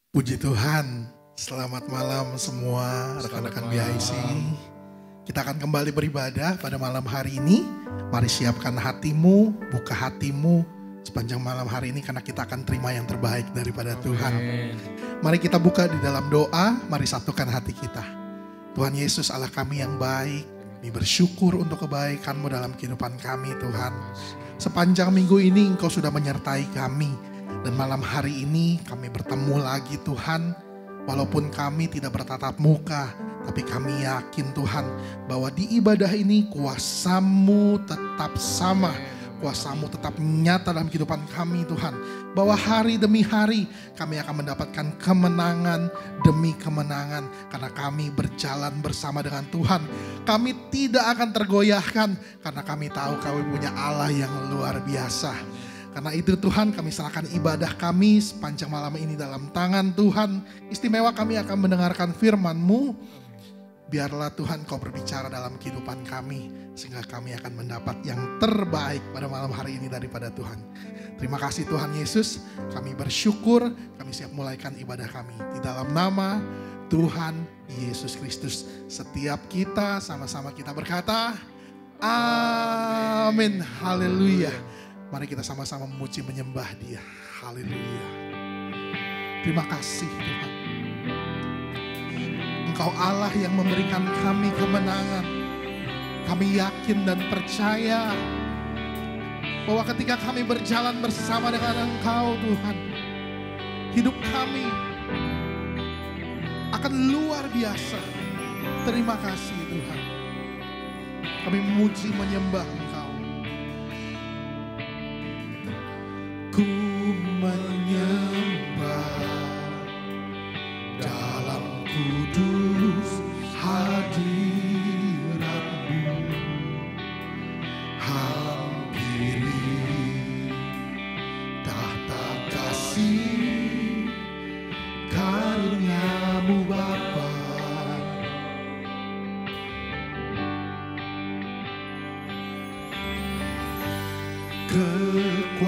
Puji Tuhan, selamat malam semua rekan-rekan BIC. Kita akan kembali beribadah pada malam hari ini. Mari siapkan hatimu, buka hatimu sepanjang malam hari ini karena kita akan terima yang terbaik daripada Tuhan. Mari kita buka di dalam doa, mari satukan hati kita. Tuhan Yesus Allah kami yang baik, kami bersyukur untuk kebaikan-Mu dalam kehidupan kami Tuhan. Sepanjang minggu ini Engkau sudah menyertai kami. Dan malam hari ini kami bertemu lagi Tuhan. Walaupun kami tidak bertatap muka, tapi kami yakin Tuhan bahwa di ibadah ini kuasa-Mu tetap sama. Kuasa-Mu tetap nyata dalam kehidupan kami Tuhan. Bahwa hari demi hari kami akan mendapatkan kemenangan demi kemenangan. Karena kami berjalan bersama dengan Tuhan. Kami tidak akan tergoyahkan karena kami tahu kami punya Allah yang luar biasa. Karena itu Tuhan kami serahkan ibadah kami sepanjang malam ini dalam tangan Tuhan. Istimewa kami akan mendengarkan firman-Mu. Biarlah Tuhan Kau berbicara dalam kehidupan kami. Sehingga kami akan mendapat yang terbaik pada malam hari ini daripada Tuhan. Terima kasih Tuhan Yesus. Kami bersyukur. Kami siap mulaikan ibadah kami. Di dalam nama Tuhan Yesus Kristus. Setiap kita sama-sama kita berkata, amin. Haleluya. Mari kita sama-sama memuji menyembah Dia. Haleluya. Terima kasih Tuhan. Engkau Allah yang memberikan kami kemenangan. Kami yakin dan percaya bahwa ketika kami berjalan bersama dengan Engkau Tuhan, hidup kami akan luar biasa. Terima kasih Tuhan. Kami memuji menyembah Engkau. Ku menyembah dalam kudus hadirat-Mu, hampiri tahta kasih karunia-Mu Bapa. Kekuatanku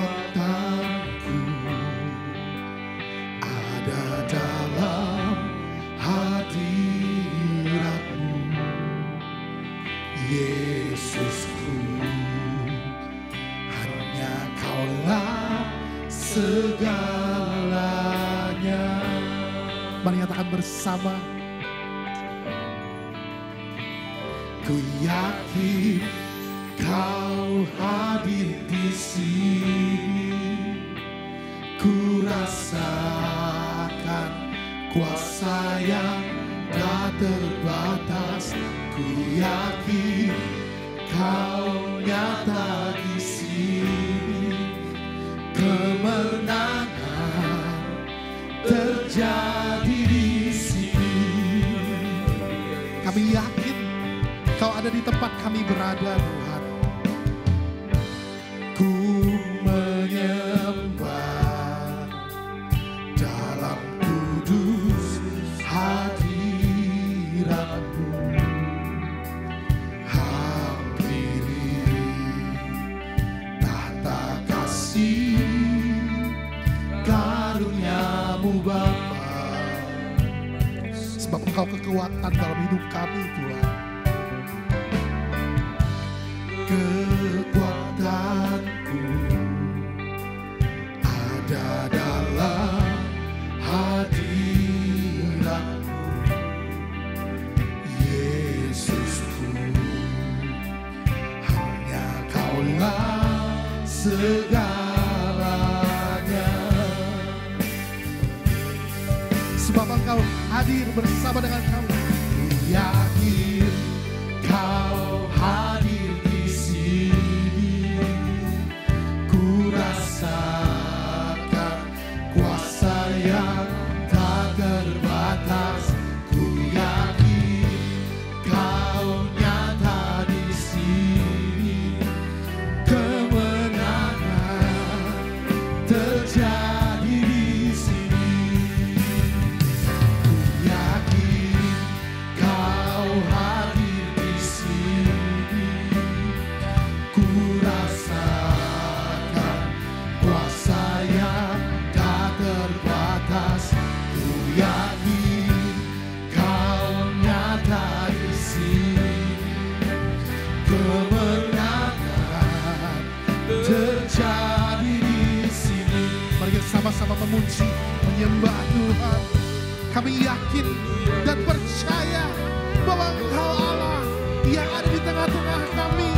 ada dalam hadirat-Mu, Yesusku. Hanya Kaulah segalanya. Mari nyatakan bersama. Ku yakin Kau hadir di sini, ku rasakan kuasa yang tak terbatas. Ku yakin Kau nyata di sini, kemenangan terjadi di sini. Kami yakin Kau ada di tempat kami berada Tuhan. Ku menyembah dalam kudus hadirat-Mu, hampiri tahta kasih karunia-Mu Bapa. Sebab Engkau kekuatan dalam hidup kami Tuhan. Kekuatanku ada dalam hadirat-Mu, Yesusku. Hanya Kaulah segalanya. Sebab Engkau hadir bersama dengan kami. Ku yakin Kau hadir di sini, ku rasakan kuasa yang tak terbatas. Ku yakin Kau nyata di sini, kemenangan terjadi di sini. Ku yakin Kau hadir memuji, menyembah Tuhan. Kami yakin dan percaya bahwa Engkau Allah yang ada di tengah-tengah kami.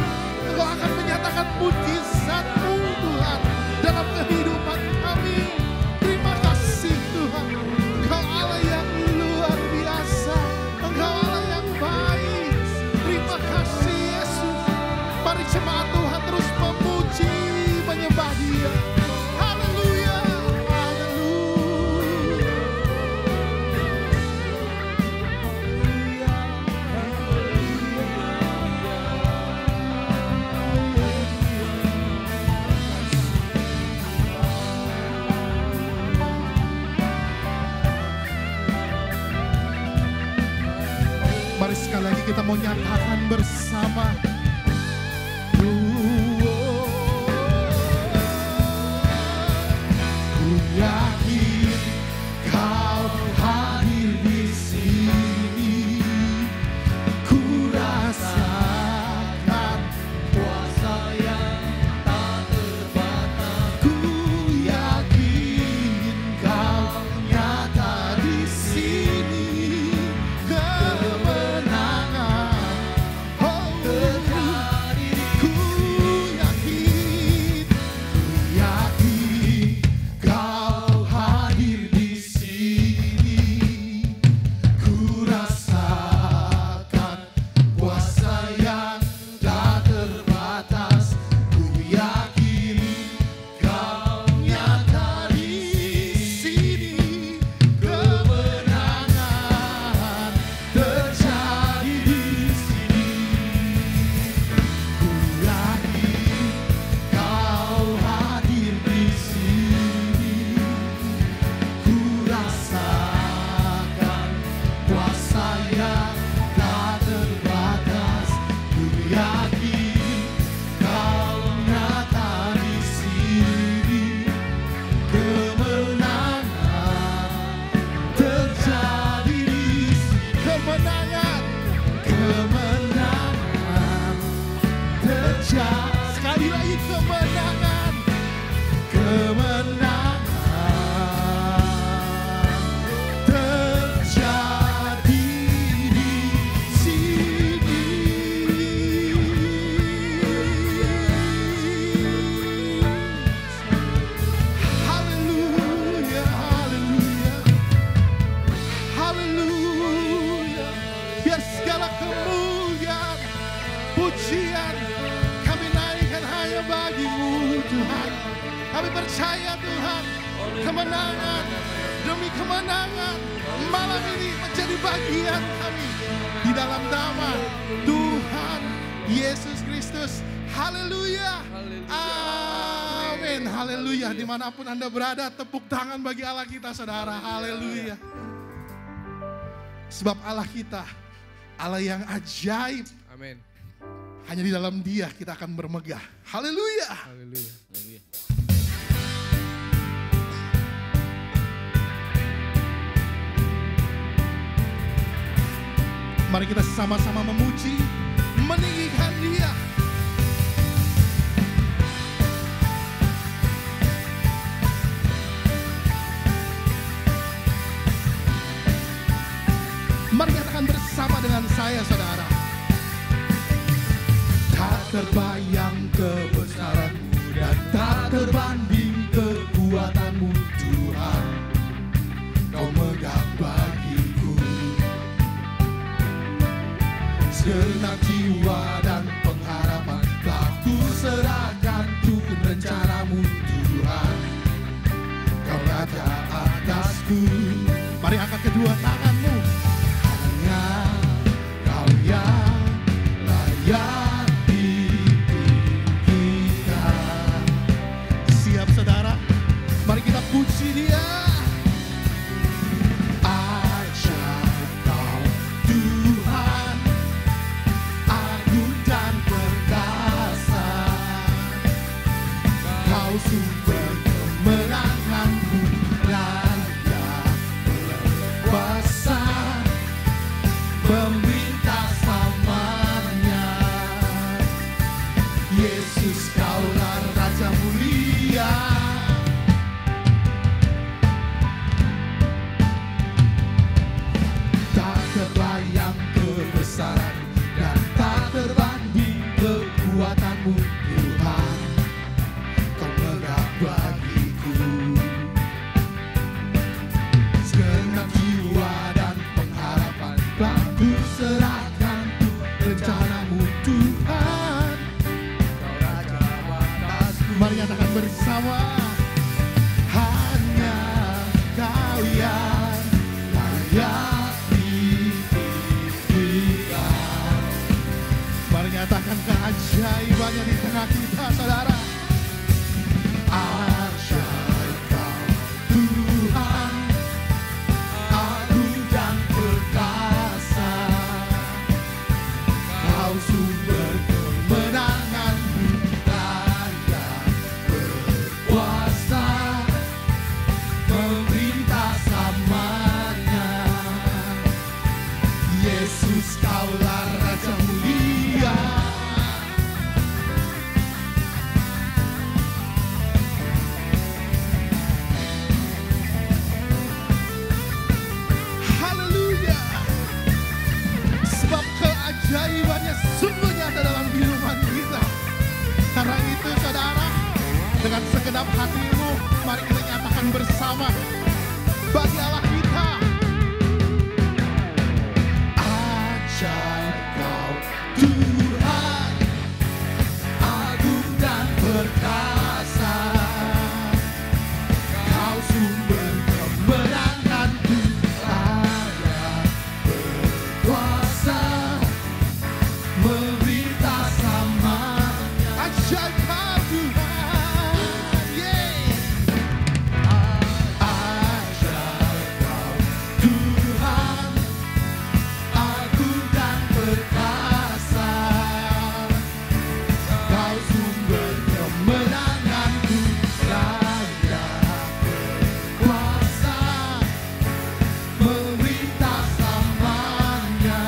Engkau akan menyatakan mujizat-Mu Tuhan dalam kehidupan kami. Terima kasih Tuhan. Engkau Allah yang luar biasa. Engkau Allah yang baik. Terima kasih Yesus. Mari jemaat Tuhan terus memuji, menyembah Dia. Haleluya, haleluya. Mari sekali lagi kita mau nyatakan bersama. Ku yakin Kau hadir di sini. Ku rasakan kuasa yang tak terbatas. Ku yakin Kau nyata di sini. Kemenangan terjadi. Ku yakin Kau hadir di sini. Ku rasakan kuasa yang tak terbatas. Ku yakin Kau nyata di sini. Kemenangan terjadi di sini. Ku yakin Kau hadir di sini. Ku rasakan kuasa yang tak terbatas. Ku yakin Kau nyata di sini. Kemenangan terjadi di sini. Kemenangan terjadi. Sekali lagi kemenangan terjadi di sini. Haleluya, haleluya, haleluya. Biar segala kemuliaan, pujian kami naikkan hanya bagi-Mu Tuhan. Kami percaya Tuhan, kemenangan demi kemenangan malam ini menjadi bagian kami di dalam nama Tuhan Yesus Kristus. Haleluya, amin, haleluya. Dimanapun Anda berada, tepuk tangan bagi Allah kita saudara. Haleluya. Sebab Allah kita Allah yang ajaib. Amin. Hanya di dalam Dia kita akan bermegah. Haleluya. Haleluya. Haleluya. Mari kita sama-sama memuji, meninggikan Dia. Mari katakan bersama dengan saya saudara. Tak terbayang kebesaran-Mu dan tak terbanding kekuatan-Mu Tuhan. Kau megah bagiku. Segenap jiwa dan pengharapan telah ku serahkan untuk rencana-Mu Tuhan. Kau raja atasku. Mari angkat kedua tanganmu. Hanya Kau yang layak dipuji kita. Siap saudara? Mari kita puji Dia. Ajaib Kau Tuhan, agung dan perkasa. Kau sumber kemenanganku, Raja berkuasa. yang layak ditinggikan. Mari nyatakan keajaibannya di tengah kita, saudara. Ajaib Kau Tuhan, agung dan perkasa. Kau sumber kemenangan, Daya berkuasa, memerintah selamanya. Yesus, Kaulah Raja mulia. Haleluya. Sebab keajaibannya sungguh nyata dalam kehidupan kita. Karena itu, saudara, dengan segenap hatimu, mari kita nyatakan bersama bagi Allah kita. Ajaib Kau Tuhan, agung dan perkasa. Kau sumber kemenanganku, Daya berkuasa, memerintah selamanya. Ajaib Kau Tuhan, ajaib Kau Tuhan, agung dan perkasa. Kau sumber kemenanganku, Daya berkuasa, memerintah selamanya.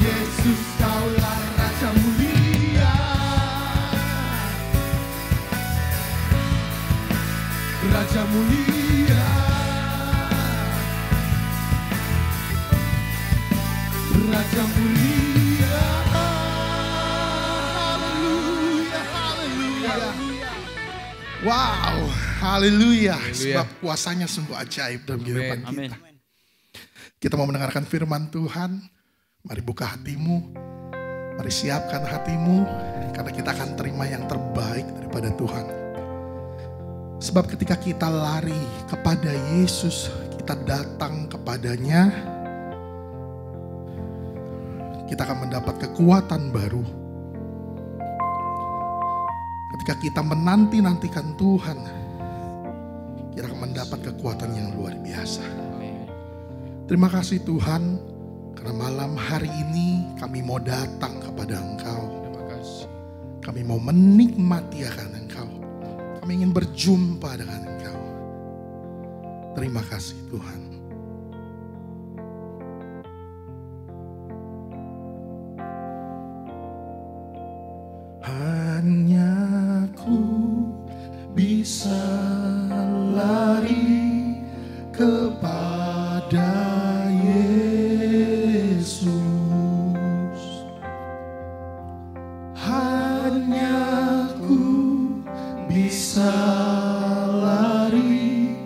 Yesus, Kaulah Raja mulia. Raja mulia. Raja mulia. Haleluya, haleluya. Wow, haleluya. Sebab kuasanya sungguh ajaib dalam kehidupan Amin. kita. Kita mau mendengarkan firman Tuhan. Mari buka hatimu. Mari siapkan hatimu. Karena kita akan terima yang terbaik daripada Tuhan. Sebab ketika kita lari kepada Yesus, kita datang kepadanya, kita akan mendapat kekuatan baru. Ketika kita menanti-nantikan Tuhan, kita akan mendapat kekuatan yang luar biasa. Terima kasih Tuhan, karena malam hari ini kami mau datang kepada Engkau. Kami mau menikmati akan Engkau. Kami ingin berjumpa dengan Engkau. Terima kasih Tuhan. Hanya ku bisa lari kepada Yesus. Hanya ku bisa lari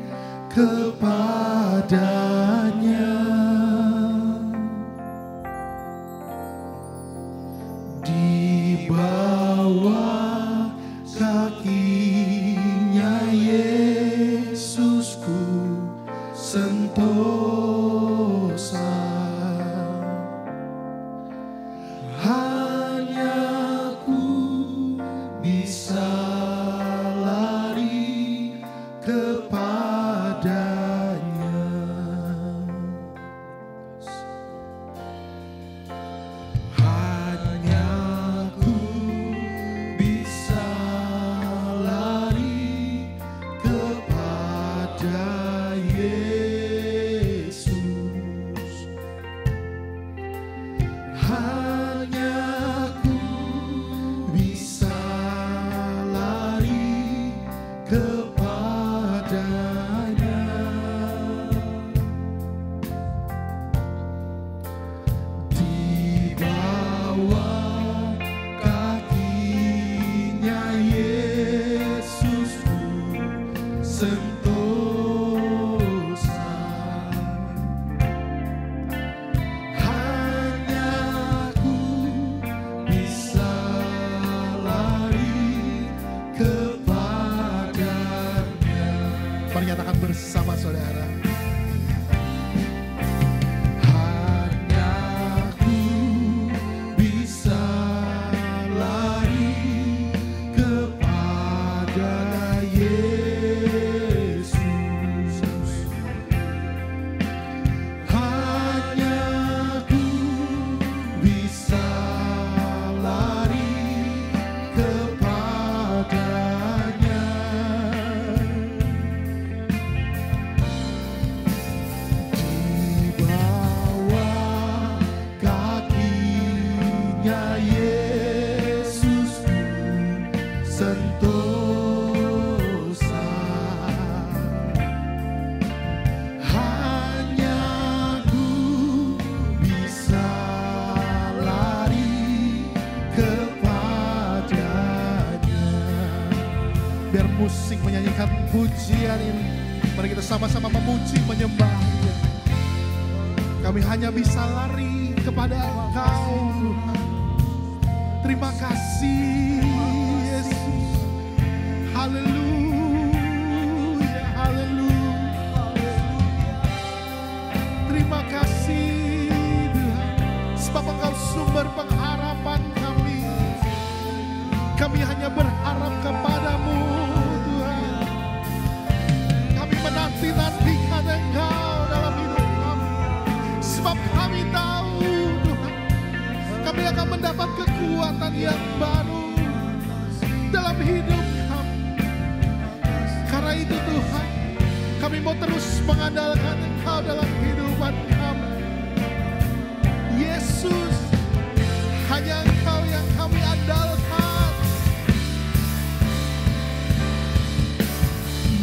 kepadanya. Di bawah kakinya Yesus ku sentosa. Hanya ku bisa lari kepadanya. Hanya ku bisa lari kepada Yesus. Hanya ku bisa lari kepadanya. Di bawah kakinya Yesus ku sentosa. bersama saudara. Musik menyanyikan pujian ini, mari kita sama-sama memuji, menyembah Dia. Kami hanya bisa lari kepada Engkau, Tuhan. Terima kasih Yesus. Haleluya, haleluya. Terima kasih Tuhan, sebab Engkau sumber pengharapan kami. Kami hanya berharap kepadamu. Menanti-nantikan Engkau dalam hidup kami, sebab kami tahu Tuhan, kami akan mendapat kekuatan yang baru dalam hidup kami. Karena itu Tuhan, kami mau terus mengandalkan Engkau dalam kehidupan kami. Yesus, hanya Engkau yang kami andalkan.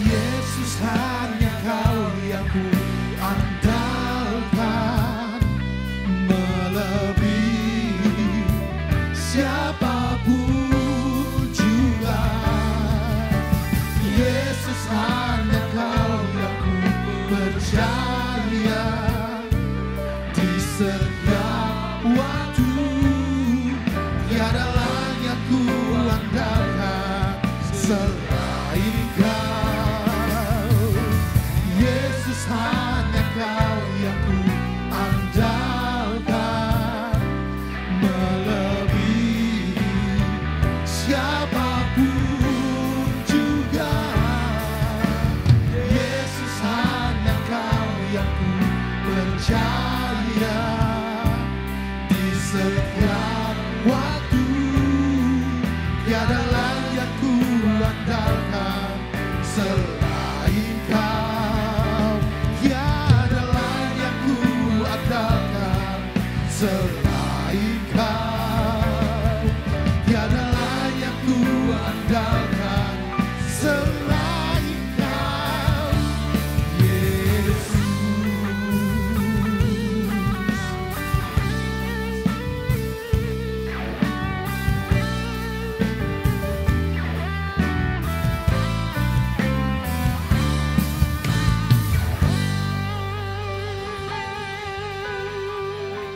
Yesus, hanya Kau yang ku andalkan, melebihi siapapun juga. Yesus, hanya Kau yang ku percaya, di setiap waktu tiada lain yang ku andalkan selain Kau. Hanya Kau yang ku andalkan, melebihi siapapun juga. Yesus, hanya Kau yang ku percaya, di setiap waktu tiada lain yang ku andalkan selain Kau. Selain Kau, tiada lain yang ku andalkan selain Kau, Yesus.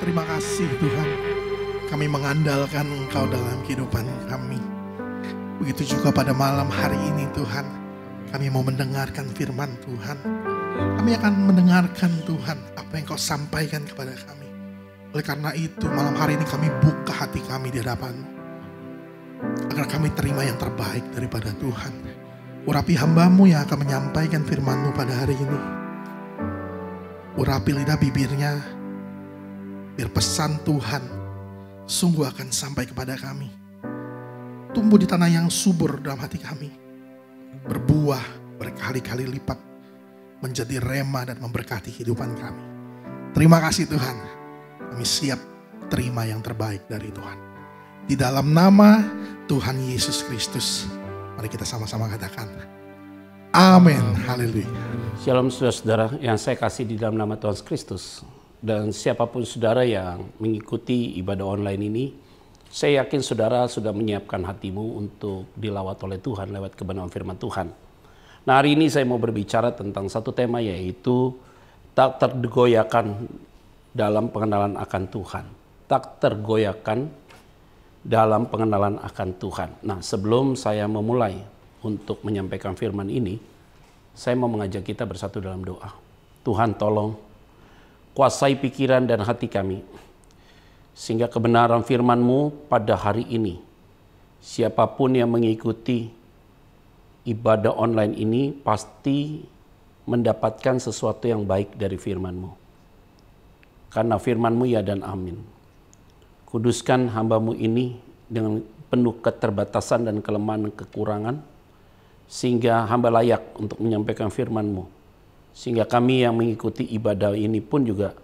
Terima kasih Tuhan, kami mengandalkan Engkau dalam kehidupan kami. Begitu juga pada malam hari ini Tuhan, kami mau mendengarkan firman Tuhan. Kami akan mendengarkan Tuhan apa yang Kau sampaikan kepada kami. Oleh karena itu malam hari ini kami buka hati kami di hadapan-Mu, agar kami terima yang terbaik daripada Tuhan. Urapi hamba-Mu yang akan menyampaikan firman-Mu pada hari ini. Urapi lidah bibirnya, biar pesan Tuhan sungguh akan sampai kepada kami. Tumbuh di tanah yang subur dalam hati kami. Berbuah berkali-kali lipat. Menjadi rema dan memberkati kehidupan kami. Terima kasih Tuhan. Kami siap terima yang terbaik dari Tuhan. Di dalam nama Tuhan Yesus Kristus. Mari kita sama-sama katakan. Amin. Haleluya. Shalom saudara-saudara yang saya kasih di dalam nama Tuhan Kristus. Dan siapapun saudara yang mengikuti ibadah online ini, saya yakin saudara sudah menyiapkan hatimu untuk dilawat oleh Tuhan lewat kebenaran firman Tuhan. Nah, hari ini saya mau berbicara tentang satu tema, yaitu tak tergoyahkan dalam pengenalan akan Tuhan. Tak tergoyahkan dalam pengenalan akan Tuhan. Nah, sebelum saya memulai untuk menyampaikan firman ini, saya mau mengajak kita bersatu dalam doa. Tuhan tolong kuasai pikiran dan hati kami, sehingga kebenaran firman-Mu pada hari ini, siapapun yang mengikuti ibadah online ini pasti mendapatkan sesuatu yang baik dari firman-Mu. Karena firman-Mu ya dan amin. Kuduskan hamba-Mu ini dengan penuh keterbatasan dan kelemahan dan kekurangan, sehingga hamba layak untuk menyampaikan firman-Mu. Sehingga kami yang mengikuti ibadah ini pun juga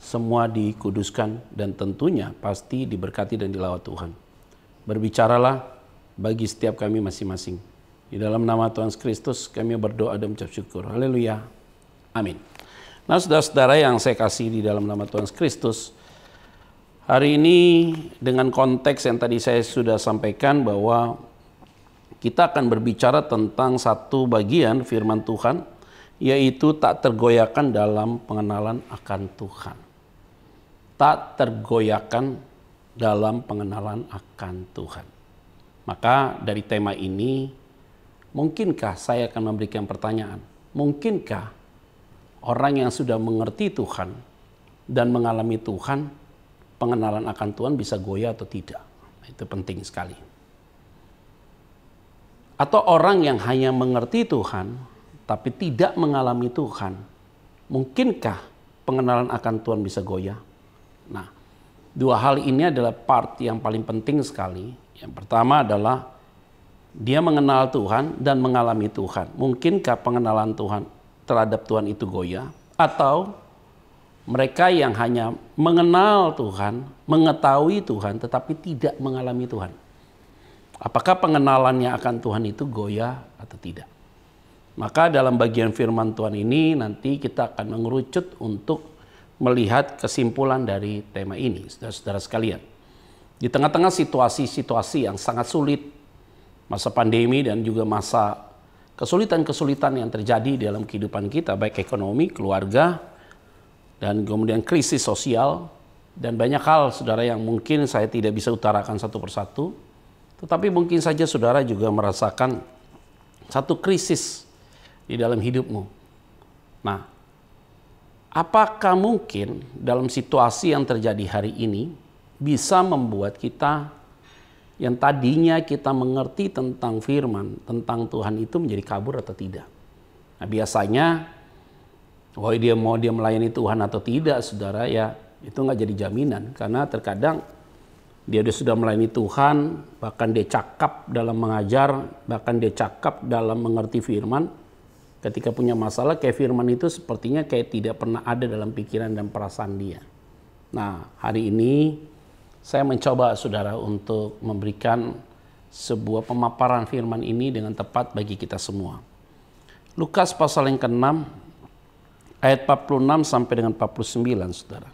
semua dikuduskan dan tentunya pasti diberkati dan dilawat Tuhan. Berbicaralah bagi setiap kami masing-masing. Di dalam nama Tuhan Kristus kami berdoa dan mengucap syukur. Haleluya. Amin. Nah, saudara-saudara yang saya kasih di dalam nama Tuhan Kristus, hari ini dengan konteks yang tadi saya sudah sampaikan bahwa kita akan berbicara tentang satu bagian firman Tuhan, yaitu tak tergoyahkan dalam pengenalan akan Tuhan. Tak tergoyahkan dalam pengenalan akan Tuhan. Maka dari tema ini, mungkinkah saya akan memberikan pertanyaan? Mungkinkah orang yang sudah mengerti Tuhan dan mengalami Tuhan, pengenalan akan Tuhan bisa goyah atau tidak? Itu penting sekali. Atau orang yang hanya mengerti Tuhan, tapi tidak mengalami Tuhan, mungkinkah pengenalan akan Tuhan bisa goyah? Nah, dua hal ini adalah part yang paling penting sekali. Yang pertama adalah dia mengenal Tuhan dan mengalami Tuhan. Mungkinkah pengenalan Tuhan terhadap Tuhan itu goyah? Atau mereka yang hanya mengenal Tuhan, mengetahui Tuhan, tetapi tidak mengalami Tuhan. Apakah pengenalannya akan Tuhan itu goyah atau tidak? Maka dalam bagian firman Tuhan ini nanti kita akan mengerucut untuk melihat kesimpulan dari tema ini, saudara-saudara sekalian. Di tengah-tengah situasi-situasi yang sangat sulit, masa pandemi dan juga masa kesulitan-kesulitan yang terjadi dalam kehidupan kita, baik ekonomi, keluarga, dan kemudian krisis sosial, dan banyak hal, saudara, yang mungkin saya tidak bisa utarakan satu persatu, tetapi mungkin saja saudara juga merasakan satu krisis di dalam hidupmu. Nah, apakah mungkin dalam situasi yang terjadi hari ini bisa membuat kita yang tadinya kita mengerti tentang firman, tentang Tuhan itu menjadi kabur atau tidak? Nah, biasanya, dia melayani Tuhan atau tidak, saudara, ya itu nggak jadi jaminan. Karena terkadang dia sudah melayani Tuhan, bahkan dia cakap dalam mengajar, bahkan dia cakap dalam mengerti firman. Ketika punya masalah, kayak firman itu sepertinya kayak tidak pernah ada dalam pikiran dan perasaan dia. Nah, hari ini saya mencoba, saudara, untuk memberikan sebuah pemaparan firman ini dengan tepat bagi kita semua. Lukas pasal yang ke-6, ayat 46 sampai dengan 49, saudara.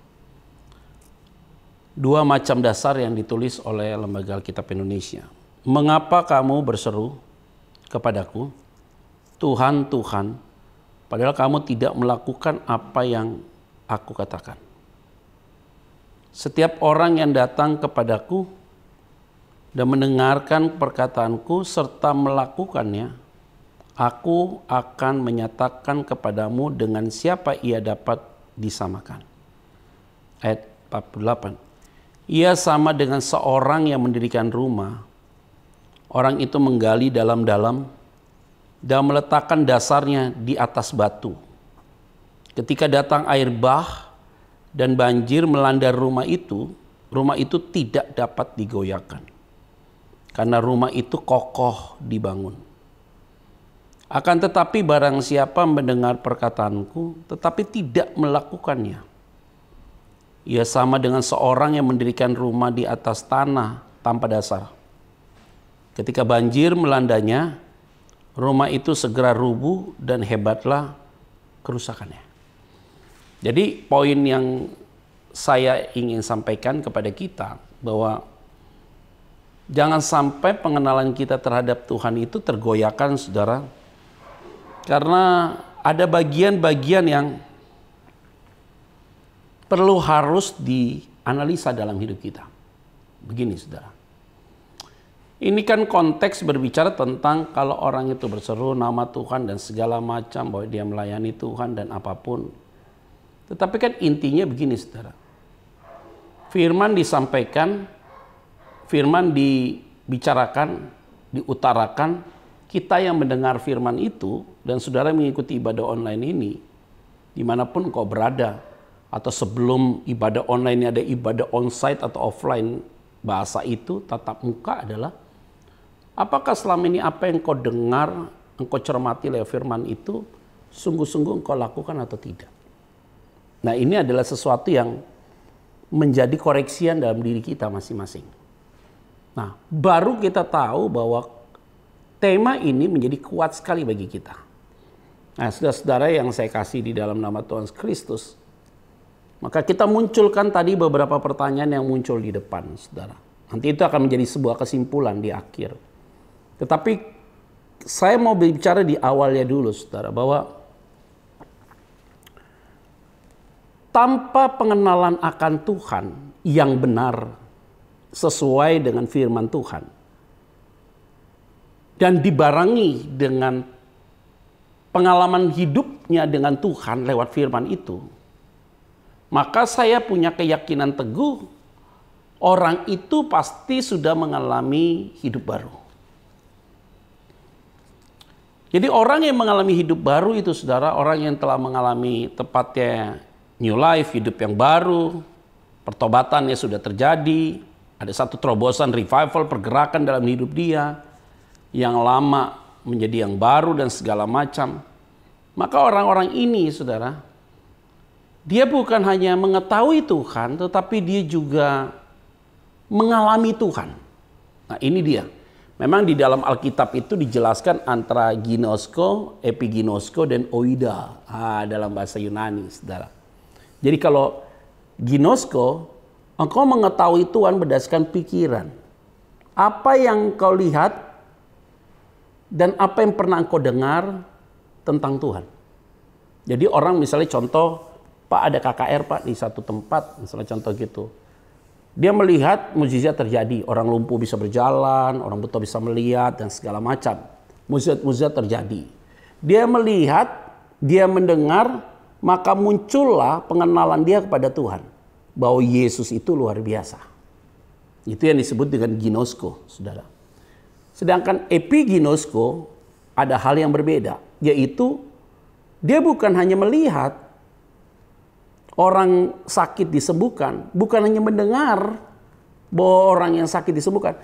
Dua macam dasar yang ditulis oleh Lembaga Alkitab Indonesia. Mengapa kamu berseru kepadaku, Tuhan, Tuhan, padahal kamu tidak melakukan apa yang aku katakan? Setiap orang yang datang kepadaku dan mendengarkan perkataanku serta melakukannya, aku akan menyatakan kepadamu dengan siapa ia dapat disamakan. Ayat 48. Ia sama dengan seorang yang mendirikan rumah. Orang itu menggali dalam-dalam dan meletakkan dasarnya di atas batu. Ketika datang air bah dan banjir melanda rumah itu tidak dapat digoyahkan. Karena rumah itu kokoh dibangun. Akan tetapi barang siapa mendengar perkataanku tetapi tidak melakukannya, ia sama dengan seorang yang mendirikan rumah di atas tanah tanpa dasar. Ketika banjir melandanya, rumah itu segera rubuh dan hebatlah kerusakannya. Jadi poin yang saya ingin sampaikan kepada kita bahwa jangan sampai pengenalan kita terhadap Tuhan itu tergoyahkan, saudara. Karena ada bagian-bagian yang perlu harus dianalisa dalam hidup kita. Begini, saudara. Ini kan konteks berbicara tentang kalau orang itu berseru nama Tuhan dan segala macam, bahwa dia melayani Tuhan dan apapun. Tetapi kan intinya begini, saudara. Firman disampaikan, firman dibicarakan, diutarakan, kita yang mendengar firman itu, dan saudara mengikuti ibadah online ini, dimanapun kau berada, atau sebelum ibadah online ini ada ibadah onsite atau offline, bahasa itu, tatap muka adalah, apakah selama ini apa yang kau dengar, engkau cermati lewat firman itu, sungguh-sungguh engkau lakukan atau tidak? Nah, ini adalah sesuatu yang menjadi koreksian dalam diri kita masing-masing. Nah, baru kita tahu bahwa tema ini menjadi kuat sekali bagi kita. Nah, saudara-saudara yang saya kasih di dalam nama Tuhan Kristus, maka kita munculkan tadi beberapa pertanyaan yang muncul di depan, saudara. Nanti itu akan menjadi sebuah kesimpulan di akhir. Tetapi saya mau bicara di awalnya dulu, saudara, bahwa tanpa pengenalan akan Tuhan yang benar sesuai dengan firman Tuhan dan dibarengi dengan pengalaman hidupnya dengan Tuhan lewat firman itu, maka saya punya keyakinan teguh orang itu pasti sudah mengalami hidup baru. Jadi orang yang mengalami hidup baru itu, saudara, orang yang telah mengalami tepatnya new life, hidup yang baru, pertobatannya sudah terjadi, ada satu terobosan revival, pergerakan dalam hidup dia, yang lama menjadi yang baru dan segala macam. Maka orang-orang ini, saudara, dia bukan hanya mengetahui Tuhan, tetapi dia juga mengalami Tuhan. Nah, ini dia. Memang di dalam Alkitab itu dijelaskan antara ginosko, epiginosko, dan oida dalam bahasa Yunani, saudara. Jadi kalau ginosko, engkau mengetahui Tuhan berdasarkan pikiran. Apa yang kau lihat dan apa yang pernah engkau dengar tentang Tuhan. Jadi orang misalnya contoh, Pak ada KKR Pak di satu tempat, misalnya contoh gitu. Dia melihat mukjizat terjadi, orang lumpuh bisa berjalan, orang buta bisa melihat dan segala macam. Mukjizat terjadi. Dia melihat, dia mendengar, maka muncullah pengenalan dia kepada Tuhan. Bahwa Yesus itu luar biasa. Itu yang disebut dengan ginosko, saudara. Sedangkan epiginosko ada hal yang berbeda. Yaitu dia bukan hanya melihat orang sakit disembuhkan. Bukan hanya mendengar bahwa orang yang sakit disembuhkan.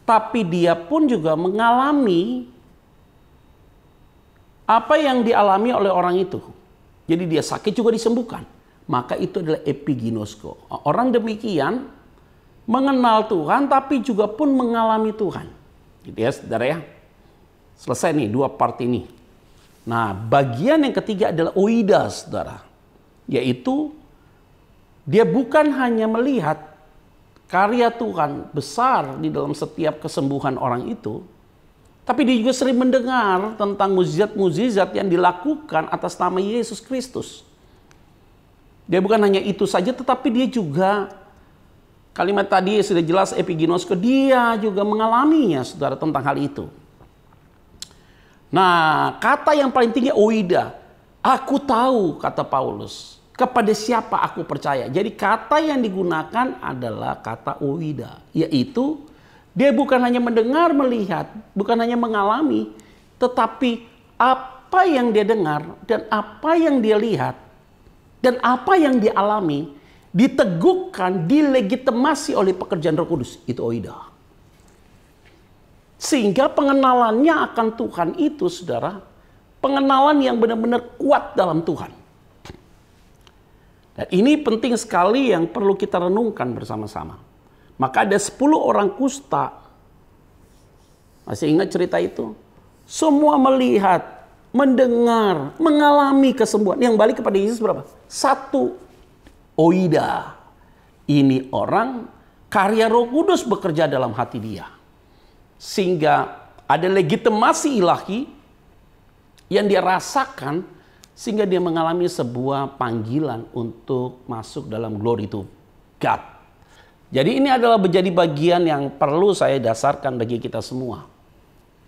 Tapi dia pun juga mengalami apa yang dialami oleh orang itu. Jadi dia sakit juga disembuhkan. Maka itu adalah epiginosko. Orang demikian mengenal Tuhan tapi juga pun mengalami Tuhan. Gitu ya, saudara ya. Selesai nih dua part ini. Nah, bagian yang ketiga adalah oida, saudara. Yaitu dia bukan hanya melihat karya Tuhan besar di dalam setiap kesembuhan orang itu, tapi dia juga sering mendengar tentang mukjizat-mukjizat yang dilakukan atas nama Yesus Kristus. Dia bukan hanya itu saja, tetapi dia juga, kalimat tadi sudah jelas epiginosko, dia juga mengalaminya, saudara, tentang hal itu. Nah, kata yang paling tinggi oida. Aku tahu, kata Paulus. Kepada siapa aku percaya. Jadi kata yang digunakan adalah kata oida. Yaitu dia bukan hanya mendengar, melihat. Bukan hanya mengalami. Tetapi apa yang dia dengar dan apa yang dia lihat. Dan apa yang dia alami. Diteguhkan, dilegitimasi oleh pekerjaan Roh Kudus. Itu oida. Sehingga pengenalannya akan Tuhan itu, saudara. Pengenalan yang benar-benar kuat dalam Tuhan. Dan ini penting sekali yang perlu kita renungkan bersama-sama. Maka ada 10 orang kusta. Masih ingat cerita itu? Semua melihat, mendengar, mengalami kesembuhan. Yang balik kepada Yesus berapa? 1 oida. Ini orang karya Roh Kudus bekerja dalam hati dia. Sehingga ada legitimasi ilahi yang dia rasakan. Sehingga dia mengalami sebuah panggilan untuk masuk dalam glory to God. Jadi ini adalah menjadi bagian yang perlu saya dasarkan bagi kita semua.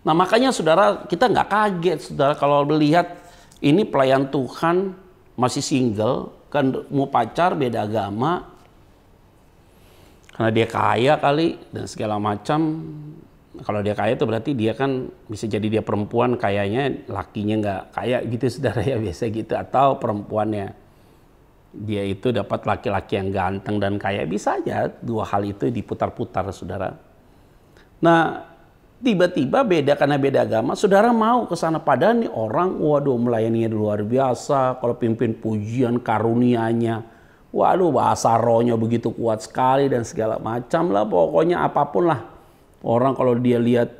Nah makanya saudara, kita nggak kaget saudara kalau melihat ini pelayan Tuhan masih single, kan mau pacar beda agama, karena dia kaya kali dan segala macam. Kalau dia kaya itu berarti dia kan bisa jadi dia perempuan kayanya, lakinya nggak kaya gitu saudara ya, biasa gitu. Atau perempuannya dia itu dapat laki-laki yang ganteng dan kaya, bisa aja dua hal itu diputar-putar saudara. Nah tiba-tiba beda karena beda agama, saudara mau ke sana, padahal nih orang waduh melayaninya luar biasa, kalau pimpin pujian karunianya, waduh bahasa rohnya begitu kuat sekali dan segala macam lah, pokoknya apapun lah. Orang kalau dia lihat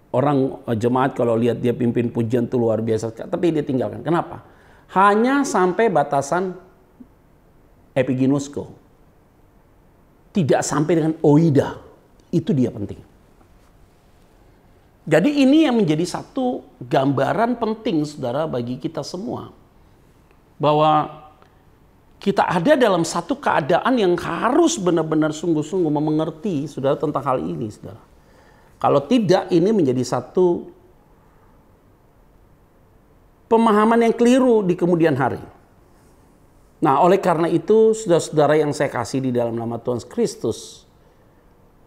orang jemaat kalau lihat dia pimpin pujian tuh luar biasa, tapi dia tinggalkan. Kenapa? Hanya sampai batasan epiginosko. Tidak sampai dengan oida. Itu dia penting. Jadi ini yang menjadi satu gambaran penting saudara bagi kita semua. Bahwa kita ada dalam satu keadaan yang harus benar-benar sungguh-sungguh mengerti saudara tentang hal ini saudara. Kalau tidak, ini menjadi satu pemahaman yang keliru di kemudian hari. Nah oleh karena itu saudara-saudara yang saya kasih di dalam nama Tuhan Kristus,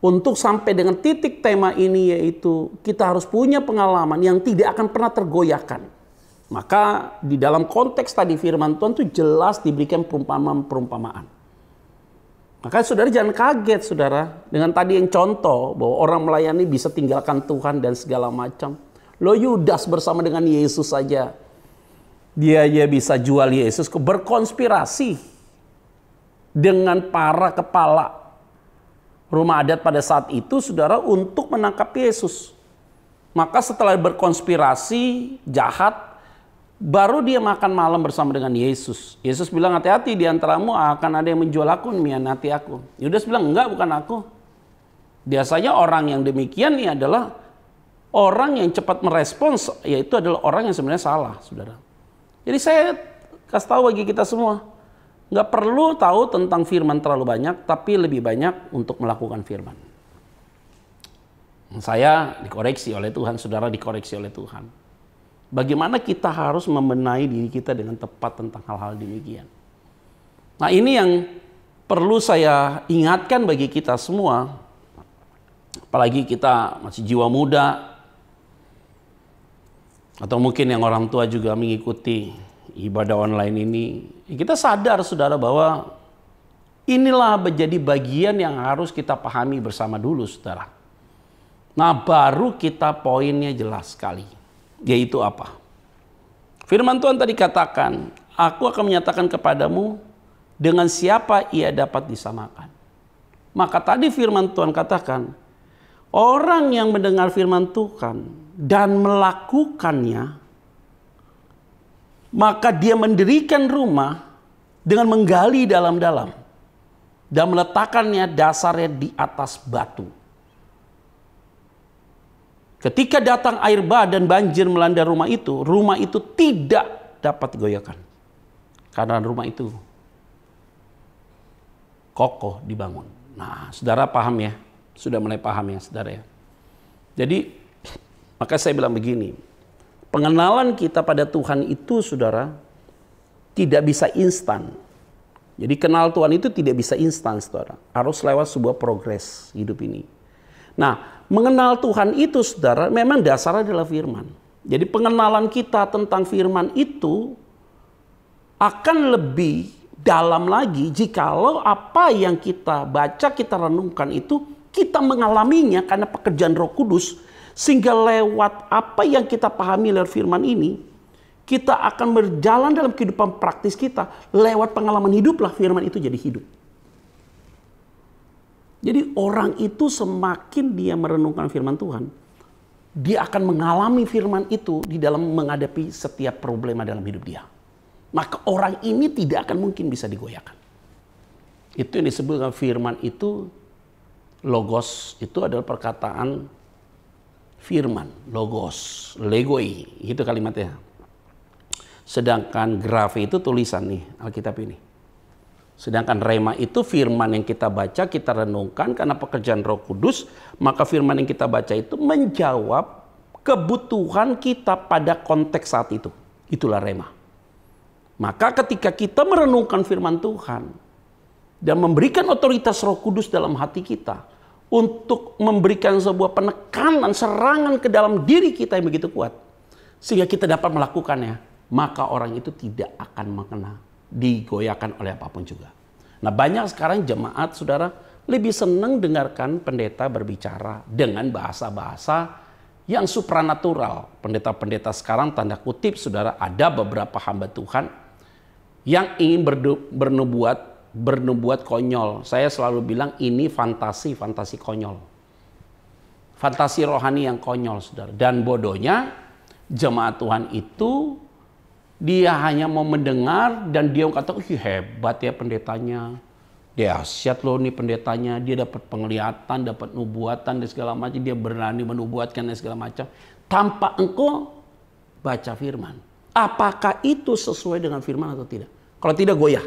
untuk sampai dengan titik tema ini yaitu kita harus punya pengalaman yang tidak akan pernah tergoyahkan. Maka di dalam konteks tadi firman Tuhan itu jelas diberikan perumpamaan-perumpamaan. Maka saudara jangan kaget saudara dengan tadi yang contoh bahwa orang melayani bisa tinggalkan Tuhan dan segala macam. Lo Yudas bersama dengan Yesus saja, dia bisa jual Yesus, berkonspirasi dengan para kepala rumah adat pada saat itu saudara untuk menangkap Yesus. Maka setelah berkonspirasi jahat, baru dia makan malam bersama dengan Yesus. Yesus bilang, hati-hati di antaramu akan ada yang menjual aku, mengkhianati aku. Yudas bilang, enggak, bukan aku. Biasanya orang yang demikian ini adalah orang yang cepat merespons, yaitu adalah orang yang sebenarnya salah, saudara. Jadi saya kasih tahu bagi kita semua, nggak perlu tahu tentang firman terlalu banyak, tapi lebih banyak untuk melakukan firman. Saya dikoreksi oleh Tuhan, saudara dikoreksi oleh Tuhan. Bagaimana kita harus membenahi diri kita dengan tepat tentang hal-hal demikian. Nah ini yang perlu saya ingatkan bagi kita semua. Apalagi kita masih jiwa muda. Atau mungkin yang orang tua juga mengikuti ibadah online ini. Kita sadar saudara bahwa inilah menjadi bagian yang harus kita pahami bersama dulu saudara. Nah baru kita poinnya jelas sekali. Yaitu apa? Firman Tuhan tadi katakan, aku akan menyatakan kepadamu dengan siapa ia dapat disamakan. Maka tadi firman Tuhan katakan, orang yang mendengar firman Tuhan dan melakukannya, maka dia mendirikan rumah dengan menggali dalam-dalam dan meletakkannya dasarnya di atas batu. Ketika datang air bah dan banjir melanda rumah itu tidak dapat digoyahkan. Karena rumah itu kokoh dibangun. Nah, saudara paham ya? Sudah mulai paham ya, saudara ya? Jadi, maka saya bilang begini. Pengenalan kita pada Tuhan itu, saudara, tidak bisa instan. Jadi kenal Tuhan itu tidak bisa instan, saudara. Harus lewat sebuah progres hidup ini. Nah, mengenal Tuhan itu saudara memang dasarnya adalah firman. Jadi pengenalan kita tentang firman itu akan lebih dalam lagi jikalau apa yang kita baca, kita renungkan itu kita mengalaminya karena pekerjaan Roh Kudus. Sehingga lewat apa yang kita pahami lewat firman ini, kita akan berjalan dalam kehidupan praktis kita. Lewat pengalaman hiduplah firman itu jadi hidup. Jadi orang itu semakin dia merenungkan firman Tuhan, dia akan mengalami firman itu di dalam menghadapi setiap problema dalam hidup dia. Maka orang ini tidak akan mungkin bisa digoyahkan. Itu yang disebut dengan firman itu, logos itu adalah perkataan firman, logos, legoi, itu kalimatnya. Sedangkan grafe itu tulisan nih, Alkitab ini. Sedangkan rema itu firman yang kita baca, kita renungkan karena pekerjaan Roh Kudus, maka firman yang kita baca itu menjawab kebutuhan kita pada konteks saat itu. Itulah rema. Maka ketika kita merenungkan firman Tuhan dan memberikan otoritas Roh Kudus dalam hati kita untuk memberikan sebuah penekanan, serangan ke dalam diri kita yang begitu kuat, sehingga kita dapat melakukannya, maka orang itu tidak akan mengenal digoyahkan oleh apapun juga. Nah, banyak sekarang jemaat, saudara, lebih senang dengarkan pendeta berbicara dengan bahasa-bahasa yang supranatural. Pendeta-pendeta sekarang, tanda kutip, saudara, ada beberapa hamba Tuhan yang ingin bernubuat konyol. Saya selalu bilang ini fantasi konyol. Fantasi rohani yang konyol, saudara. Dan bodohnya, jemaat Tuhan itu dia hanya mau mendengar dan dia kata, hebat ya pendetanya. Dahsyat loh nih pendetanya. Dia dapat penglihatan, dapat nubuatan dan segala macam. Dia berani menubuatkan dan segala macam. Tanpa engkau baca firman. Apakah itu sesuai dengan firman atau tidak? Kalau tidak, goyah.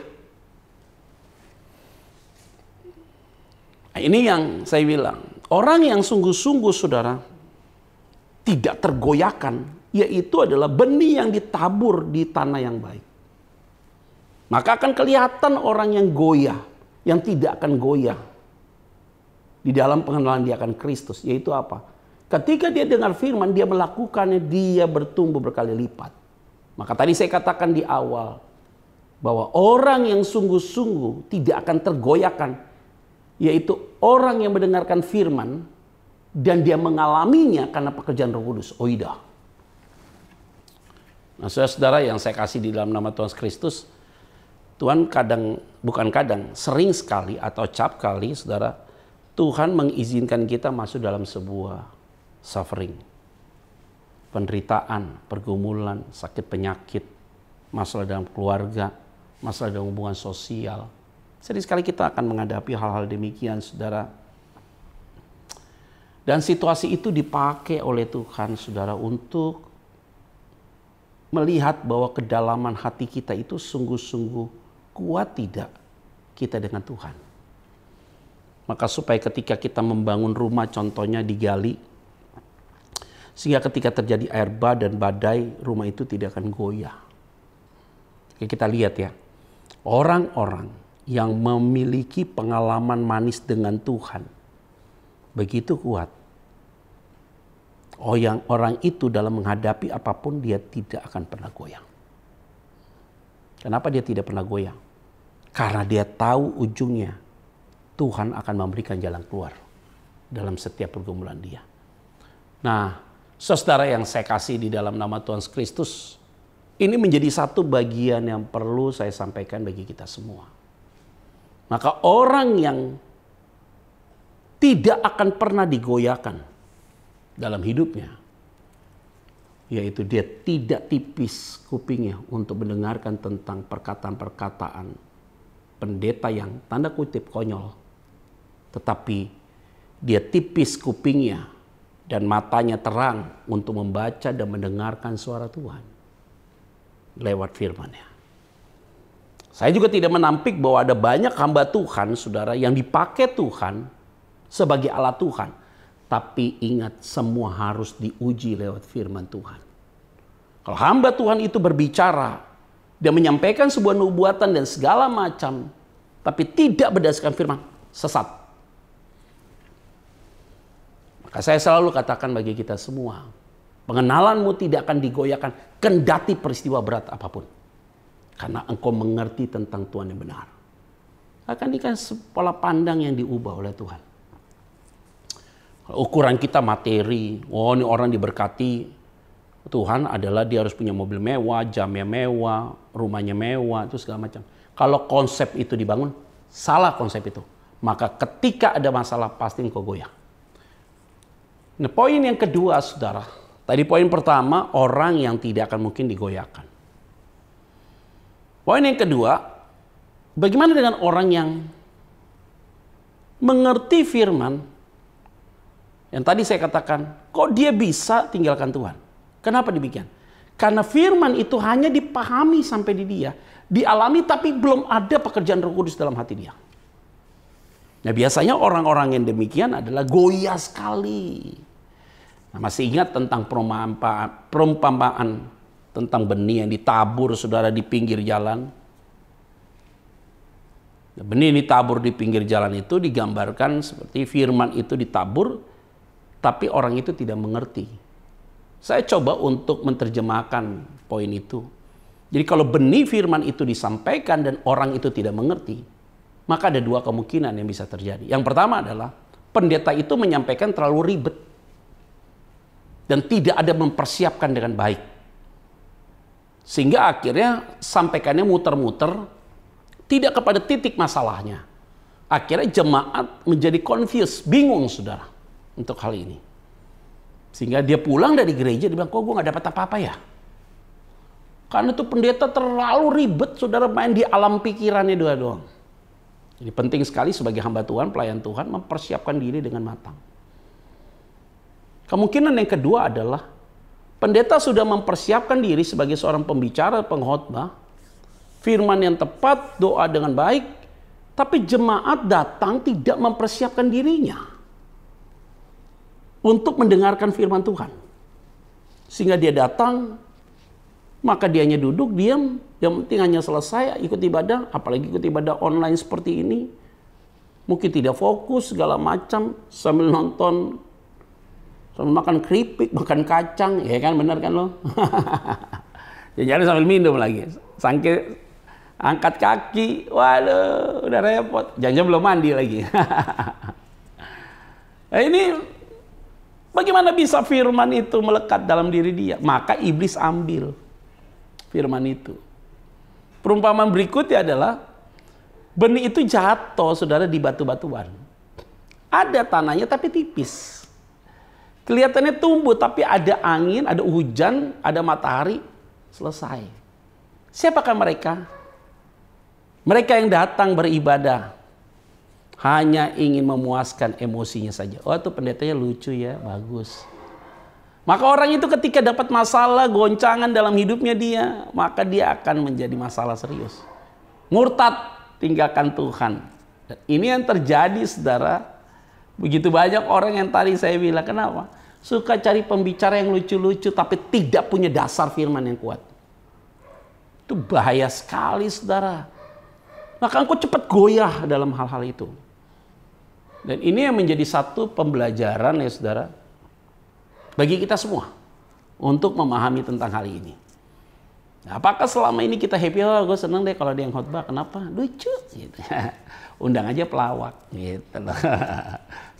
Nah, ini yang saya bilang. Orang yang sungguh-sungguh, saudara, tidak tergoyahkan, yaitu adalah benih yang ditabur di tanah yang baik. Maka akan kelihatan orang yang goyah, yang tidak akan goyah di dalam pengenalan dia akan Kristus. Yaitu apa? Ketika dia dengar firman, dia melakukannya, dia bertumbuh berkali lipat. Maka tadi saya katakan di awal, bahwa orang yang sungguh-sungguh tidak akan tergoyahkan, yaitu orang yang mendengarkan firman, dan dia mengalaminya karena pekerjaan Roh Kudus. Nah, saudara yang saya kasih di dalam nama Tuhan Kristus, Tuhan sering sekali atau acap kali, saudara, Tuhan mengizinkan kita masuk dalam sebuah suffering, penderitaan, pergumulan, sakit penyakit, masalah dalam keluarga, masalah dalam hubungan sosial. Sering sekali kita akan menghadapi hal-hal demikian, saudara. Dan situasi itu dipakai oleh Tuhan, saudara, untuk melihat bahwa kedalaman hati kita itu sungguh-sungguh kuat tidak kita dengan Tuhan. Maka supaya ketika kita membangun rumah, contohnya digali, sehingga ketika terjadi air bah dan badai, rumah itu tidak akan goyah. Oke, kita lihat ya, orang-orang yang memiliki pengalaman manis dengan Tuhan begitu kuat. Orang itu dalam menghadapi apapun dia tidak akan pernah goyang. Kenapa dia tidak pernah goyang? Karena dia tahu ujungnya Tuhan akan memberikan jalan keluar dalam setiap pergumulan dia. Nah, saudara yang saya kasih di dalam nama Tuhan Kristus, ini menjadi satu bagian yang perlu saya sampaikan bagi kita semua. Maka orang yang tidak akan pernah digoyahkan dalam hidupnya, yaitu dia tidak tipis kupingnya untuk mendengarkan tentang perkataan-perkataan pendeta yang tanda kutip konyol, tetapi dia tipis kupingnya dan matanya terang untuk membaca dan mendengarkan suara Tuhan lewat firman-Nya. Saya juga tidak menampik bahwa ada banyak hamba Tuhan, saudara, yang dipakai Tuhan sebagai alat Tuhan. Tapi ingat, semua harus diuji lewat firman Tuhan. Kalau hamba Tuhan itu berbicara dan menyampaikan sebuah nubuatan dan segala macam, tapi tidak berdasarkan firman, sesat. Maka saya selalu katakan bagi kita semua, pengenalanmu tidak akan digoyahkan kendati peristiwa berat apapun. Karena engkau mengerti tentang Tuhan yang benar. Akan ini kan pola pandang yang diubah oleh Tuhan. Ukuran kita materi, ini orang diberkati Tuhan adalah dia harus punya mobil mewah, jamnya mewah, rumahnya mewah, itu segala macam. Kalau konsep itu dibangun, salah konsep itu. Maka ketika ada masalah pasti engkau goyah. Nah, poin yang kedua, saudara. Tadi poin pertama, orang yang tidak akan mungkin digoyahkan. Poin yang kedua, bagaimana dengan orang yang mengerti firman, yang tadi saya katakan, kok dia bisa tinggalkan Tuhan? Kenapa demikian? Karena firman itu hanya dipahami sampai di dia, dialami tapi belum ada pekerjaan Roh Kudus dalam hati dia. Nah, biasanya orang-orang yang demikian adalah goyah sekali. Nah, masih ingat tentang perumpamaan tentang benih yang ditabur saudara di pinggir jalan? Nah, benih yang ditabur di pinggir jalan itu digambarkan seperti firman itu ditabur, tapi orang itu tidak mengerti. Saya coba untuk menerjemahkan poin itu. Jadi kalau benih firman itu disampaikan dan orang itu tidak mengerti, maka ada dua kemungkinan yang bisa terjadi. Yang pertama adalah pendeta itu menyampaikan terlalu ribet dan tidak ada mempersiapkan dengan baik. Sehingga akhirnya sampaikannya muter-muter, tidak kepada titik masalahnya. Akhirnya jemaat menjadi confused, bingung saudara untuk hal ini. Sehingga dia pulang dari gereja, dia bilang, kok gue gak dapat apa-apa ya? Karena itu pendeta terlalu ribet, saudara, main di alam pikirannya doang. Jadi penting sekali sebagai hamba Tuhan, pelayan Tuhan, mempersiapkan diri dengan matang. Kemungkinan yang kedua adalah pendeta sudah mempersiapkan diri sebagai seorang pembicara, pengkhotbah, firman yang tepat, doa dengan baik, tapi jemaat datang tidak mempersiapkan dirinya untuk mendengarkan firman Tuhan. Sehingga dia datang, maka dianya duduk, diam, yang penting hanya selesai ikut ibadah, apalagi ikut ibadah online seperti ini. Mungkin tidak fokus segala macam, sambil nonton, sambil makan keripik, makan kacang, ya kan, benar kan lo? Jangan sambil minum lagi, sangke angkat kaki, waduh, udah repot, jangan belum mandi lagi. Nah ini, bagaimana bisa firman itu melekat dalam diri dia? Maka iblis ambil firman itu. Perumpamaan berikutnya adalah benih itu jatuh, saudara, di batu-batuan. Ada tanahnya tapi tipis. Kelihatannya tumbuh tapi ada angin, ada hujan, ada matahari, selesai. Siapakah mereka? Mereka yang datang beribadah hanya ingin memuaskan emosinya saja. Oh, itu pendetanya lucu ya, bagus. Maka orang itu ketika dapat masalah, goncangan dalam hidupnya dia, maka dia akan menjadi masalah serius. Murtad, tinggalkan Tuhan. Dan ini yang terjadi, saudara. Begitu banyak orang yang tadi saya bilang, kenapa? Suka cari pembicara yang lucu-lucu, tapi tidak punya dasar firman yang kuat. Itu bahaya sekali, saudara. Maka engkau cepat goyah dalam hal-hal itu. Dan ini yang menjadi satu pembelajaran ya saudara, bagi kita semua untuk memahami tentang hal ini. Nah, apakah selama ini kita happy? Oh, gue seneng deh kalau dia yang khotbah. Kenapa? Lucu. Gitu. Undang aja pelawak. Gitu loh.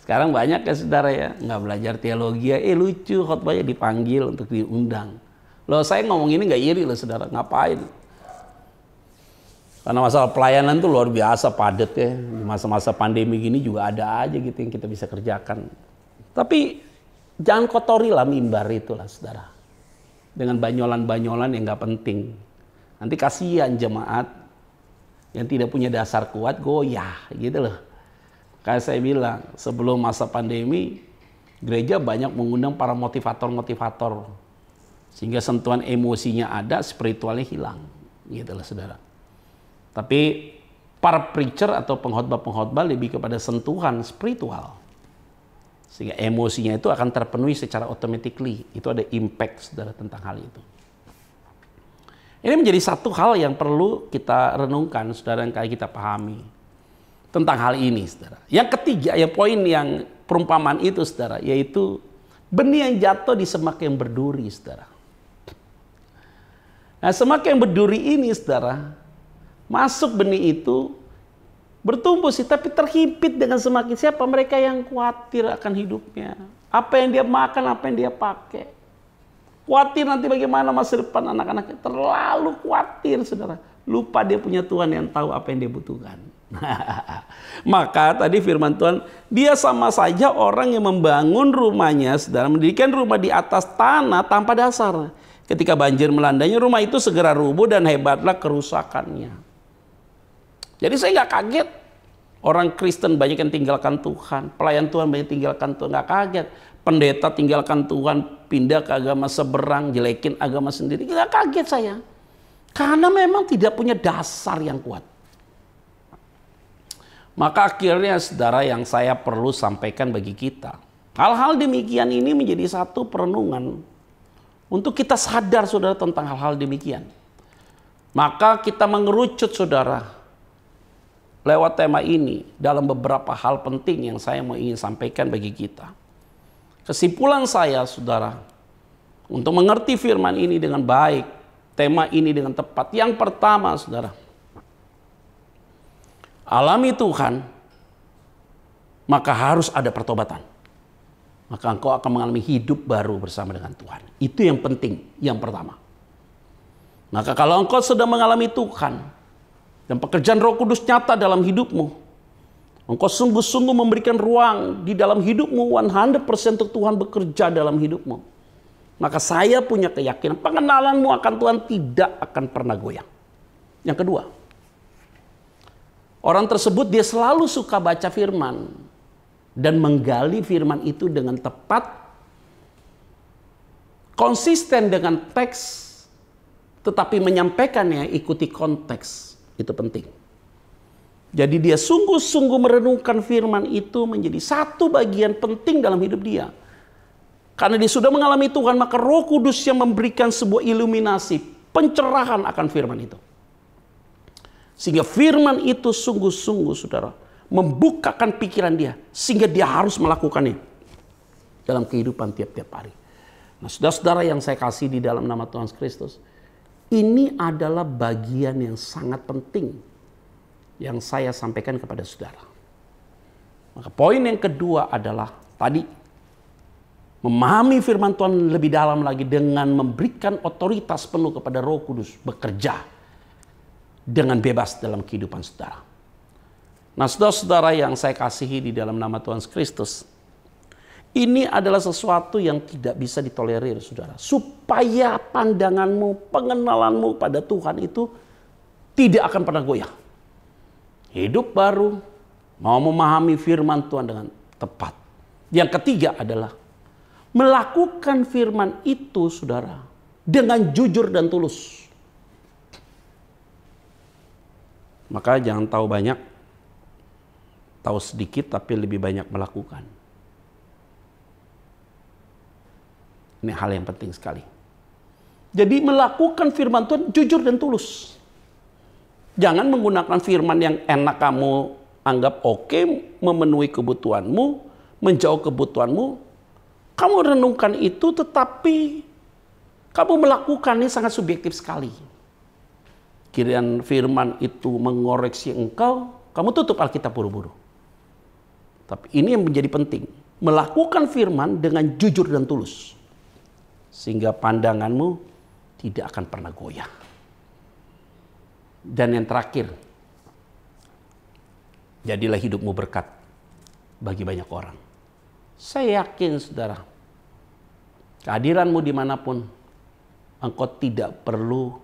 Sekarang banyak ya saudara ya, nggak belajar teologi ya, lucu khotbahnya dipanggil untuk diundang. Loh saya ngomong ini nggak iri loh saudara, ngapain? Karena masalah pelayanan tuh luar biasa padat ya. Di masa-masa pandemi gini juga ada aja gitu yang kita bisa kerjakan. Tapi jangan kotorilah mimbar itulah saudara. Dengan banyolan-banyolan yang gak penting. Nanti kasihan jemaat yang tidak punya dasar kuat goyah gitu loh. Kayak saya bilang sebelum masa pandemi gereja banyak mengundang para motivator-motivator. Sehingga sentuhan emosinya ada, spiritualnya hilang. Gitu loh saudara. Tapi para preacher atau pengkhotbah-pengkhotbah lebih kepada sentuhan spiritual. Sehingga emosinya itu akan terpenuhi secara automatically. Itu ada impact saudara tentang hal itu. Ini menjadi satu hal yang perlu kita renungkan saudara, yang kali kita pahami. Tentang hal ini saudara. Yang ketiga, ya poin yang perumpamaan itu saudara, yaitu benih yang jatuh di semak yang berduri saudara. Nah semak yang berduri ini saudara, masuk benih itu bertumbuh sih, tapi terhimpit dengan semakin siapa? Mereka yang khawatir akan hidupnya. Apa yang dia makan, apa yang dia pakai. Khawatir nanti bagaimana masa depan anak-anaknya. Terlalu khawatir saudara. Lupa dia punya Tuhan yang tahu apa yang dia butuhkan. Maka tadi firman Tuhan, dia sama saja orang yang membangun rumahnya, saudara, mendirikan rumah di atas tanah tanpa dasar. Ketika banjir melandanya, rumah itu segera rubuh dan hebatlah kerusakannya. Jadi saya nggak kaget Orang Kristen banyak yang tinggalkan Tuhan. Pelayan Tuhan banyak tinggalkan Tuhan. Nggak kaget. Pendeta tinggalkan Tuhan, pindah ke agama seberang, jelekin agama sendiri. Nggak kaget saya. Karena memang tidak punya dasar yang kuat. Maka akhirnya saudara, yang saya perlu sampaikan bagi kita, hal-hal demikian ini menjadi satu perenungan untuk kita sadar saudara tentang hal-hal demikian. Maka kita mengerucut saudara lewat tema ini dalam beberapa hal penting yang saya ingin sampaikan bagi kita. Kesimpulan saya saudara, untuk mengerti firman ini dengan baik, tema ini dengan tepat. Yang pertama saudara, alami Tuhan, maka harus ada pertobatan. Maka engkau akan mengalami hidup baru bersama dengan Tuhan. Itu yang penting, yang pertama. Maka kalau engkau sudah mengalami Tuhan, dan pekerjaan Roh Kudus nyata dalam hidupmu, engkau sungguh-sungguh memberikan ruang di dalam hidupmu, 100% untuk Tuhan bekerja dalam hidupmu. Maka saya punya keyakinan, pengenalanmu akan Tuhan tidak akan pernah goyang. Yang kedua, orang tersebut dia selalu suka baca firman dan menggali firman itu dengan tepat, konsisten dengan teks, tetapi menyampaikannya ikuti konteks. Itu penting. Jadi dia sungguh-sungguh merenungkan firman itu menjadi satu bagian penting dalam hidup dia. Karena dia sudah mengalami Tuhan, maka Roh Kudus yang memberikan sebuah iluminasi, pencerahan akan firman itu. Sehingga firman itu sungguh-sungguh saudara membukakan pikiran dia. Sehingga dia harus melakukannya dalam kehidupan tiap-tiap hari. Nah saudara-saudara yang saya kasih di dalam nama Tuhan Kristus. Ini adalah bagian yang sangat penting yang saya sampaikan kepada saudara. Maka poin yang kedua adalah tadi. Memahami firman Tuhan lebih dalam lagi dengan memberikan otoritas penuh kepada Roh Kudus bekerja dengan bebas dalam kehidupan saudara. Nah saudara-saudara yang saya kasihi di dalam nama Tuhan Kristus, ini adalah sesuatu yang tidak bisa ditolerir saudara. Supaya pandanganmu, pengenalanmu pada Tuhan itu tidak akan pernah goyah. Hidup baru, mau memahami firman Tuhan dengan tepat. Yang ketiga adalah melakukan firman itu saudara dengan jujur dan tulus. Maka jangan tahu banyak, tahu sedikit tapi lebih banyak melakukan. Ini hal yang penting sekali. Jadi melakukan firman Tuhan jujur dan tulus. Jangan menggunakan firman yang enak kamu anggap oke, memenuhi kebutuhanmu, menjauh kebutuhanmu. Kamu renungkan itu tetapi kamu melakukannya sangat subjektif sekali. Kiraan firman itu mengoreksi engkau, kamu tutup Alkitab buru-buru. Tapi ini yang menjadi penting. Melakukan firman dengan jujur dan tulus. Sehingga pandanganmu tidak akan pernah goyah. Dan yang terakhir, jadilah hidupmu berkat bagi banyak orang. Saya yakin saudara, kehadiranmu dimanapun, engkau tidak perlu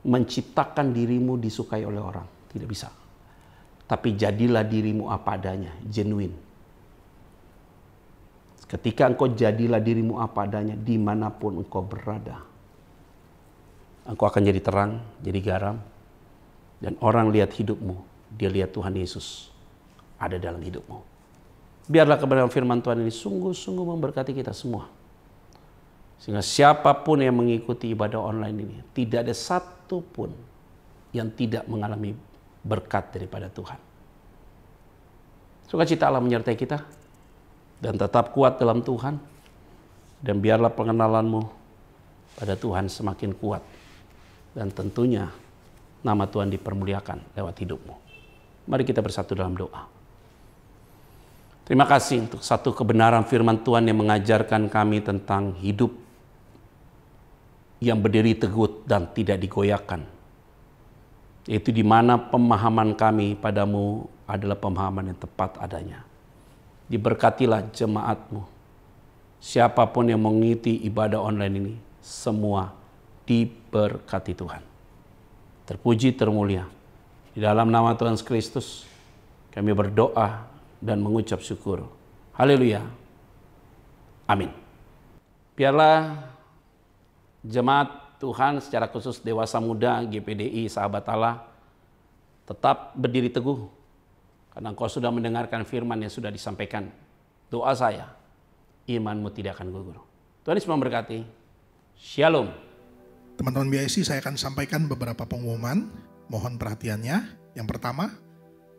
menciptakan dirimu disukai oleh orang. Tidak bisa. Tapi jadilah dirimu apa adanya, genuine. Ketika engkau jadilah dirimu apa adanya, dimanapun engkau berada, engkau akan jadi terang, jadi garam. Dan orang lihat hidupmu, dia lihat Tuhan Yesus ada dalam hidupmu. Biarlah kebenaran firman Tuhan ini sungguh-sungguh memberkati kita semua. Sehingga siapapun yang mengikuti ibadah online ini, tidak ada satu pun yang tidak mengalami berkat daripada Tuhan. Sukacita Allah menyertai kita. Dan tetap kuat dalam Tuhan. Dan biarlah pengenalanmu pada Tuhan semakin kuat. Dan tentunya nama Tuhan dipermuliakan lewat hidupmu. Mari kita bersatu dalam doa. Terima kasih untuk satu kebenaran firman Tuhan yang mengajarkan kami tentang hidup yang berdiri teguh dan tidak digoyahkan. Yaitu di mana pemahaman kami padamu adalah pemahaman yang tepat adanya. Diberkatilah jemaatmu. Siapapun yang mengikuti ibadah online ini, semua diberkati Tuhan. Terpuji, termulia Di dalam nama Tuhan Yesus Kristus, kami berdoa dan mengucap syukur. Haleluya. Amin. Biarlah jemaat Tuhan secara khusus dewasa muda GPDI Sahabat Allah tetap berdiri teguh karena engkau sudah mendengarkan firman yang sudah disampaikan. Doa saya, imanmu tidak akan gugur. Tuhan Yesus memberkati. Shalom. Teman-teman BIC, saya akan sampaikan beberapa pengumuman. Mohon perhatiannya. Yang pertama,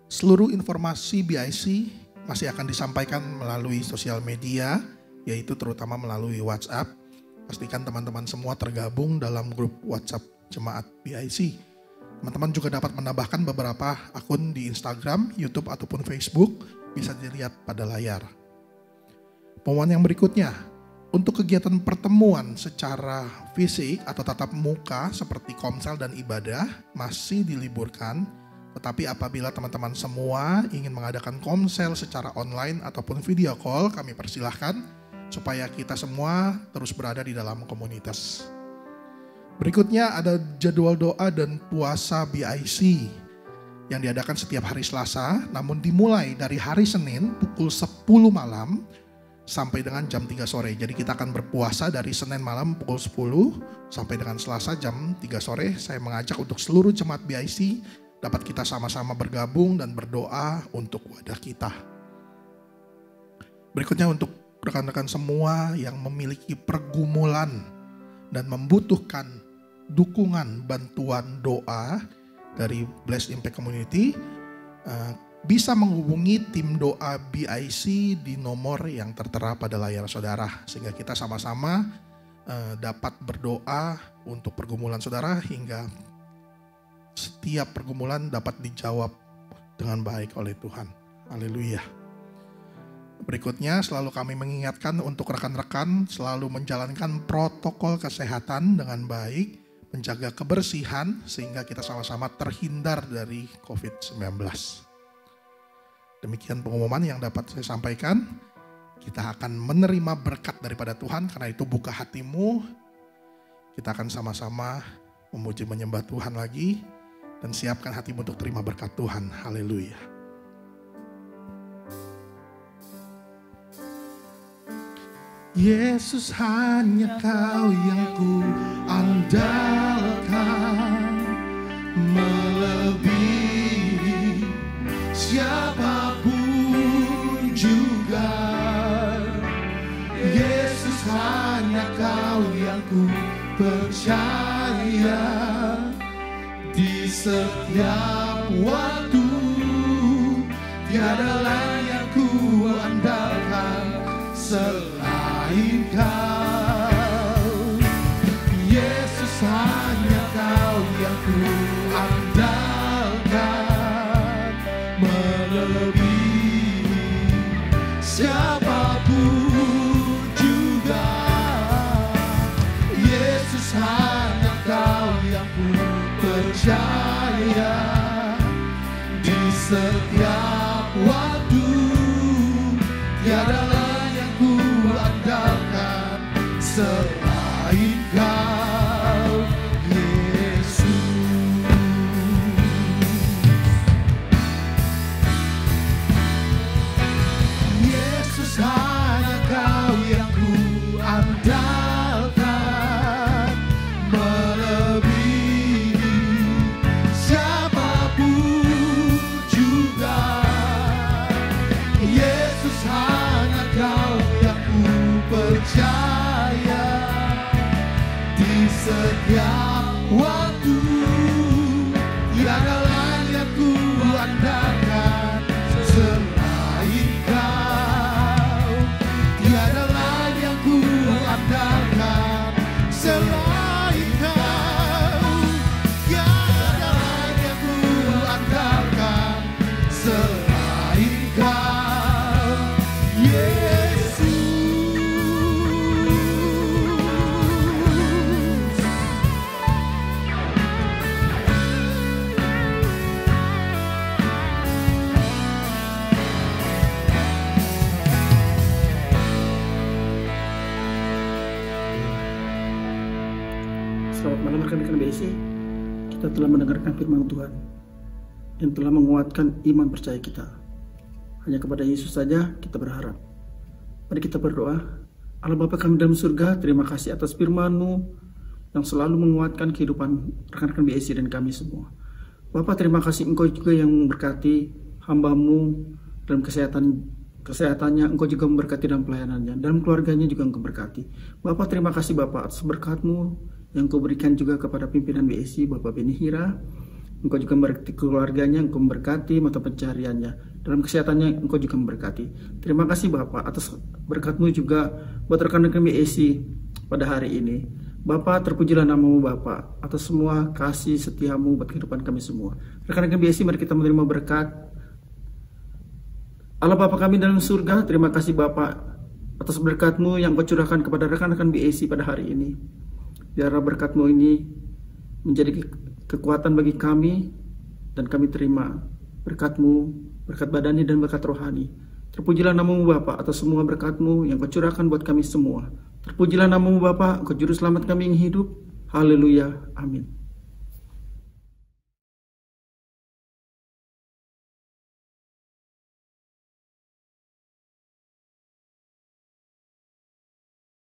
seluruh informasi BIC masih akan disampaikan melalui sosial media, yaitu terutama melalui WhatsApp. Pastikan teman-teman semua tergabung dalam grup WhatsApp Jemaat BIC. Teman-teman juga dapat menambahkan beberapa akun di Instagram, YouTube, ataupun Facebook, bisa dilihat pada layar. Pengumuman yang berikutnya, untuk kegiatan pertemuan secara fisik atau tatap muka seperti komsel dan ibadah masih diliburkan. Tetapi apabila teman-teman semua ingin mengadakan komsel secara online ataupun video call, kami persilahkan supaya kita semua terus berada di dalam komunitas. Berikutnya ada jadwal doa dan puasa BIC yang diadakan setiap hari Selasa, namun dimulai dari hari Senin pukul 10 malam sampai dengan jam 3 sore. Jadi kita akan berpuasa dari Senin malam pukul 10 sampai dengan Selasa jam 3 sore. Saya mengajak untuk seluruh jemaat BIC dapat kita sama-sama bergabung dan berdoa untuk wadah kita. Berikutnya untuk rekan-rekan semua yang memiliki pergumulan dan membutuhkan dukungan bantuan doa dari Blessed Impact Community, bisa menghubungi tim doa BIC di nomor yang tertera pada layar saudara, sehingga kita sama-sama dapat berdoa untuk pergumulan saudara hingga setiap pergumulan dapat dijawab dengan baik oleh Tuhan. Haleluya. Berikutnya selalu kami mengingatkan untuk rekan-rekan selalu menjalankan protokol kesehatan dengan baik, menjaga kebersihan sehingga kita sama-sama terhindar dari COVID-19. Demikian pengumuman yang dapat saya sampaikan. Kita akan menerima berkat daripada Tuhan, karena itu buka hatimu. Kita akan sama-sama memuji menyembah Tuhan lagi dan siapkan hatimu untuk terima berkat Tuhan. Haleluya. Yesus, hanya Kau yang ku andalkan, melebihi siapapun juga. Yesus, hanya Kau yang ku percaya. Di setiap waktu tiada lain yang ku andalkan selain Kau. Yesus, hanya Kau yang ku andalkan, melebihi siapapun juga. Yesus, hanya Kau yang ku percaya. Di setiap waktu tiada lain yang ku andalkan selain Kau, Yesus. Yesus, hanya Kau yang ku andalkan, melebihi siapapun juga. Yesus, hanya Kau yang ku percaya. Di setiap waktu tiada lain yang ku andalkan selain Kau. Tiada lain yang ku andalkan selain Kau. Tiada lain yang ku andalkan selain Kau, Yesus. Selamat malam rekan-rekan BIC. Kita telah mendengarkan firman Tuhan. yang telah menguatkan iman percaya kita. Hanya kepada Yesus saja kita berharap. Mari kita berdoa. Allah Bapa kami dalam surga, terima kasih atas firman-Mu yang selalu menguatkan kehidupan rekan-rekan BSC dan kami semua. Bapa, terima kasih Engkau juga yang memberkati hamba-Mu dalam kesehatannya, Engkau juga memberkati dalam pelayanannya, dalam keluarganya juga Engkau berkati. Bapak, terima kasih Bapak atas berkat-Mu yang Engkau berikan juga kepada pimpinan BSC, Bapak Beni Hira. Engkau juga memberkati keluarganya, Engkau memberkati mata pencariannya, dalam kesehatannya Engkau juga memberkati. Terima kasih Bapak atas berkat-Mu juga buat rekan-rekan BSC pada hari ini. Bapak, terpujilah nama-Mu Bapak atas semua kasih setia-Mu buat kehidupan kami semua. Rekan-rekan BSC, mari kita menerima berkat. Allah Bapa kami dalam surga, terima kasih Bapak atas berkat-Mu yang Kau curahkan kepada rekan-rekan BSC pada hari ini. Biarlah berkat-Mu ini menjadi kekuatan bagi kami, dan kami terima berkat-Mu, berkat badani dan berkat rohani. Terpujilah nama-Mu Bapak atas semua berkat-Mu yang Kau curahkan buat kami semua. Terpujilah nama-Mu Bapak, Engkau juru selamat kami yang hidup. Haleluya, amin.